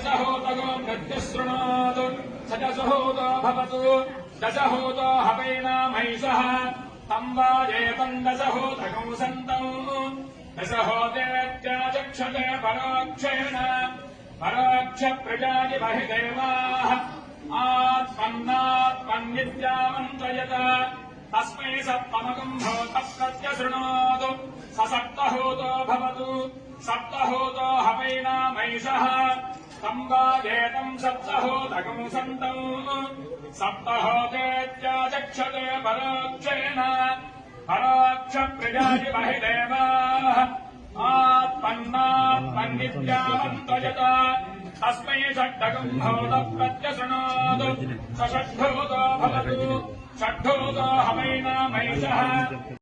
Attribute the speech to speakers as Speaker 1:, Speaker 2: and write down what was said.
Speaker 1: दशहोतगो गद्यशृणोतु स च सुहोतो भवतु दशहोतो हवैनामैषः तं वाजेतं दशहोतगं सन्तौ दशहोतेत्याचक्षते परोक्षेण परोक्षप्रजातिबहिदेवाः आत्मन्नात्मन्नित्यामन्त्रयत तस्मै सप्तमकम् भवतः प्रत्यशृणोतु स सप्तहोतो भवतु सप्तहोतो हवैनामैषः तं वाजेतं सप्तहोतगं सन्तौ सप्तहोतेत्याचक्षते परोक्षेण परोक्षप्रजातिबहिदेवाः आत्मन्नात्मन्नित्यामन्त्रयत तस्मै षट्टकम् भवतः प्रत्यशृणोतु स षड्भूतो भवतु षड्भूतो हवैनामैषः